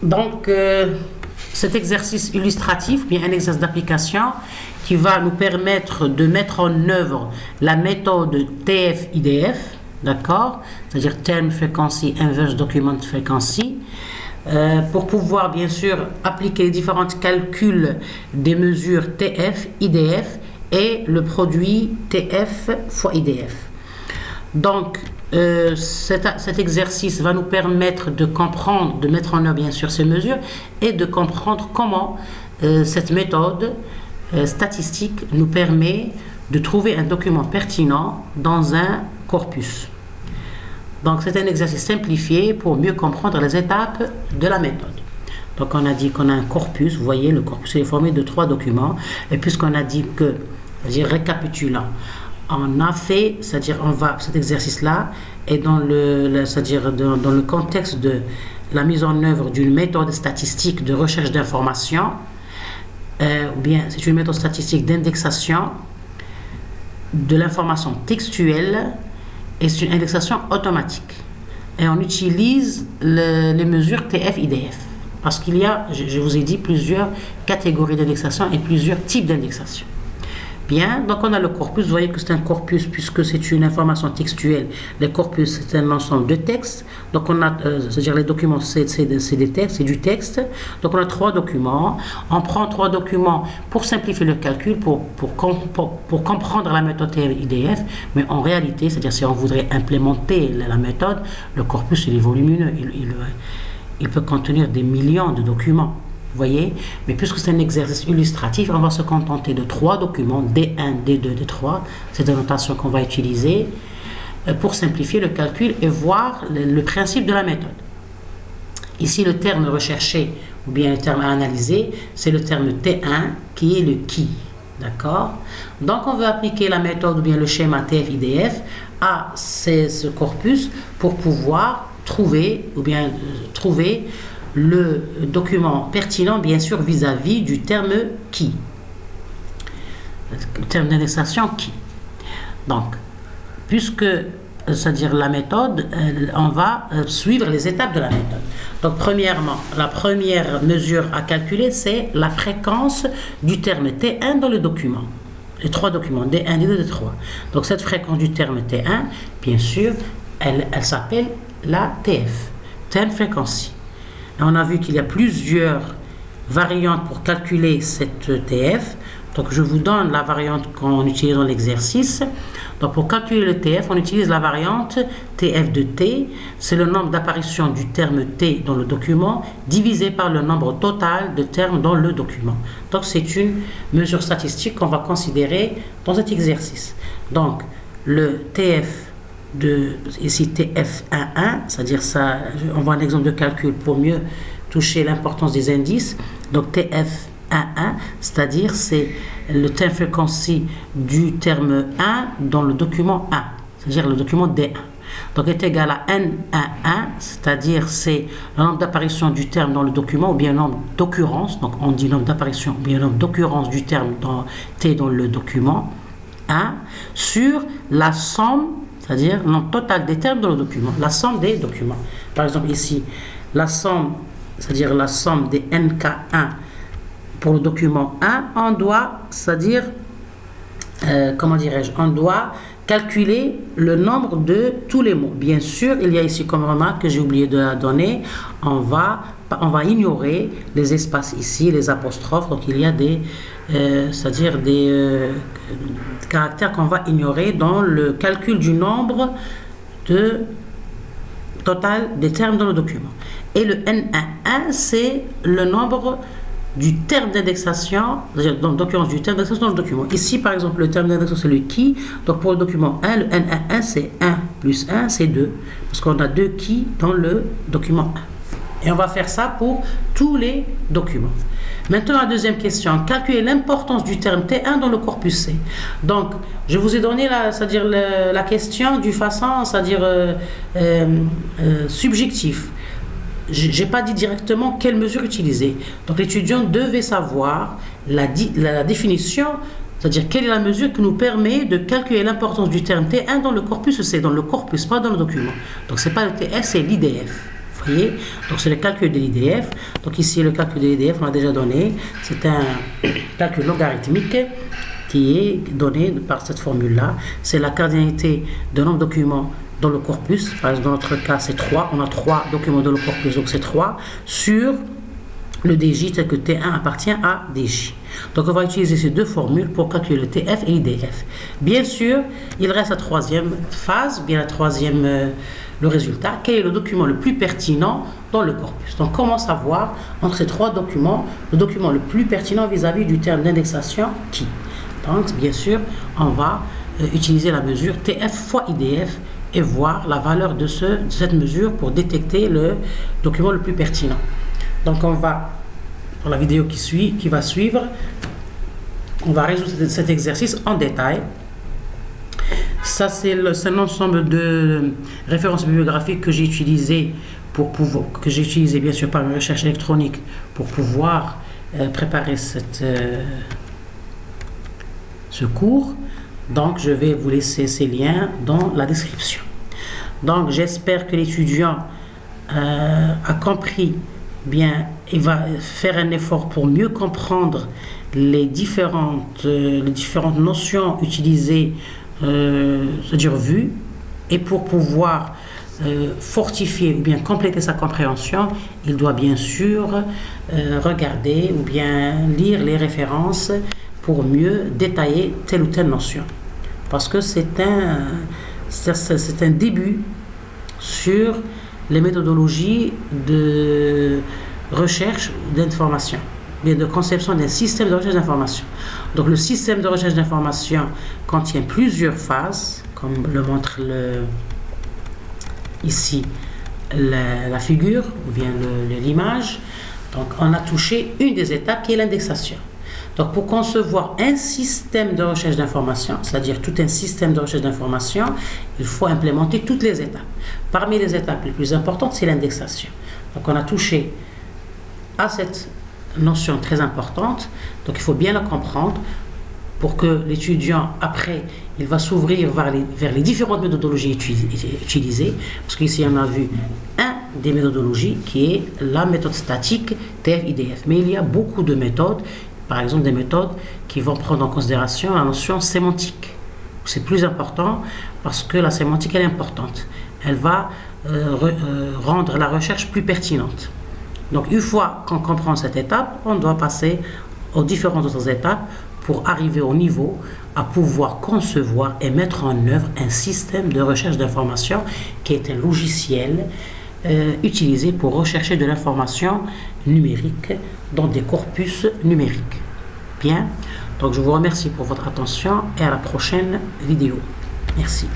Donc, cet exercice illustratif, bien un exercice d'application qui va nous permettre de mettre en œuvre la méthode TF-IDF, d'accord, c'est-à-dire Term Frequency Inverse Document Frequency, pour pouvoir bien sûr appliquer les différents calculs des mesures TF, IDF et le produit TF fois IDF. Donc, cet exercice va nous permettre de comprendre, de mettre en œuvre bien sûr ces mesures et de comprendre comment cette méthode statistique nous permet de trouver un document pertinent dans un corpus. Donc c'est un exercice simplifié pour mieux comprendre les étapes de la méthode. Donc on a dit qu'on a un corpus, vous voyez le corpus est formé de 3 documents et puisqu'on a dit que, c'est-à-dire récapitulant, on a fait, c'est-à-dire on va, cet exercice-là est dans c'est-à-dire dans le contexte de la mise en œuvre d'une méthode statistique de recherche d'informations, ou bien c'est une méthode statistique d'indexation de l'information textuelle et c'est une indexation automatique. Et on utilise les mesures TF-IDF parce qu'il y a, je vous ai dit, plusieurs catégories d'indexation et plusieurs types d'indexation. Bien, donc on a le corpus, vous voyez que c'est un corpus puisque c'est une information textuelle. Le corpus, c'est un ensemble de textes. Donc on a, c'est-à-dire les documents, c'est des textes, c'est du texte. Donc on a 3 documents. On prend 3 documents pour simplifier le calcul, pour comprendre la méthode IDF. Mais en réalité, c'est-à-dire si on voudrait implémenter la méthode, le corpus il est volumineux, il peut contenir des millions de documents. Vous voyez, mais puisque c'est un exercice illustratif, on va se contenter de 3 documents, D1, D2, D3. C'est la notation qu'on va utiliser pour simplifier le calcul et voir le principe de la méthode. Ici, le terme recherché ou bien le terme à analyser, c'est le terme T1 qui est le qui. D'accord? Donc, on veut appliquer la méthode ou bien le schéma TF-IDF à ce corpus pour pouvoir trouver le document pertinent, bien sûr, vis-à-vis du terme qui. Le terme d'indexation qui. Donc, puisque, c'est-à-dire la méthode, on va suivre les étapes de la méthode. Donc, premièrement, la première mesure à calculer, c'est la fréquence du terme T1 dans le document. Les 3 documents, D1, D2, D3. Donc, cette fréquence du terme T1, bien sûr, elle s'appelle la TF, Term Frequency. On a vu qu'il y a plusieurs variantes pour calculer cette TF. Donc, je vous donne la variante qu'on utilise dans l'exercice. Donc, pour calculer le TF, on utilise la variante TF de T. C'est le nombre d'apparitions du terme T dans le document divisé par le nombre total de termes dans le document. Donc, c'est une mesure statistique qu'on va considérer dans cet exercice. Donc, le TF ici TF11, c'est-à-dire ça, on voit un exemple de calcul pour mieux toucher l'importance des indices. Donc TF11, c'est-à-dire c'est le terme frequency du terme 1 dans le document 1, c'est-à-dire le document D1. Donc est égal à N11, c'est-à-dire c'est le nombre d'apparitions du terme dans le document ou bien le nombre d'occurrences, donc on dit nombre d'apparitions ou bien le nombre d'occurrences du terme T dans le document 1 sur la somme, c'est-à-dire le nombre total des termes dans le document, la somme des documents. Par exemple ici, la somme, c'est-à-dire la somme des NK1 pour le document 1, on doit, c'est-à-dire, comment dirais-je, on doit calculer le nombre de tous les mots. Bien sûr, il y a ici comme remarque que j'ai oublié de la donner, on va ignorer les espaces ici, les apostrophes, donc il y a des, c'est-à-dire des caractères qu'on va ignorer dans le calcul du nombre total des termes dans le document. Et le N11, c'est le nombre du terme d'indexation, donc l'occurrence du terme d'indexation dans le document. Ici, par exemple, le terme d'indexation, c'est le qui. Donc, pour le document 1, le N11, c'est 1 plus 1, c'est 2. Parce qu'on a 2 qui dans le document 1. Et on va faire ça pour tous les documents. Maintenant, la deuxième question, calculer l'importance du terme T1 dans le corpus C. Donc, je vous ai donné c'est-à-dire la question d'une façon, c'est-à-dire subjective. Je n'ai pas dit directement quelle mesure utiliser. Donc, l'étudiant devait savoir la définition, c'est-à-dire quelle est la mesure qui nous permet de calculer l'importance du terme T1 dans le corpus C, dans le corpus, pas dans le document. Donc, ce n'est pas le TF, c'est l'IDF. Vous voyez? Donc c'est le calcul de l'IDF. Donc ici le calcul de l'IDF, on l'a déjà donné. C'est un calcul logarithmique qui est donné par cette formule-là. C'est la cardinalité de nombre de documents dans le corpus. Par exemple, dans notre cas, c'est 3. On a 3 documents dans le corpus, donc c'est 3 sur le DJ tel que T1 appartient à DJ. Donc on va utiliser ces deux formules pour calculer le TF et l'IDF. Bien sûr, il reste la troisième phase, bien la troisième, le résultat. Quel est le document le plus pertinent dans le corpus? Donc comment savoir entre ces trois documents le document le plus pertinent vis-à-vis du terme d'indexation qui? Donc bien sûr, on va utiliser la mesure TF fois IDF et voir la valeur de cette mesure pour détecter le document le plus pertinent. Donc on va, pour la vidéo qui va suivre, on va résoudre cet exercice en détail. Ça c'est un ensemble de références bibliographiques que j'ai utilisées bien sûr par une recherche électronique pour pouvoir préparer ce cours. Donc je vais vous laisser ces liens dans la description. Donc j'espère que l'étudiant a compris bien et va faire un effort pour mieux comprendre les différentes notions utilisées, c'est-à-dire vues, et pour pouvoir fortifier ou bien compléter sa compréhension, il doit bien sûr regarder ou bien lire les références pour mieux détailler telle ou telle notion. Parce que c'est un début sur les méthodologies de recherche d'information, bien de conception d'un système de recherche d'information. Donc le système de recherche d'information contient plusieurs phases, comme le montre ici la figure ou bien l'image. Donc on a touché une des étapes qui est l'indexation. Donc pour concevoir un système de recherche d'information, c'est-à-dire tout un système de recherche d'information, il faut implémenter toutes les étapes. Parmi les étapes les plus importantes, c'est l'indexation. Donc on a touché à cette notion très importante, donc il faut bien la comprendre pour que l'étudiant, après, il va s'ouvrir vers les différentes méthodologies utilisées, parce qu'ici on a vu des méthodologies qui est la méthode statique TF-IDF, mais il y a beaucoup de méthodes. Par exemple, des méthodes qui vont prendre en considération la notion sémantique. C'est plus important parce que la sémantique elle est importante. Elle va rendre la recherche plus pertinente. Donc, une fois qu'on comprend cette étape, on doit passer aux différentes autres étapes pour arriver au niveau à pouvoir concevoir et mettre en œuvre un système de recherche d'information qui est un logiciel utilisé pour rechercher de l'information numérique dans des corpus numériques. Bien, donc je vous remercie pour votre attention et à la prochaine vidéo. Merci.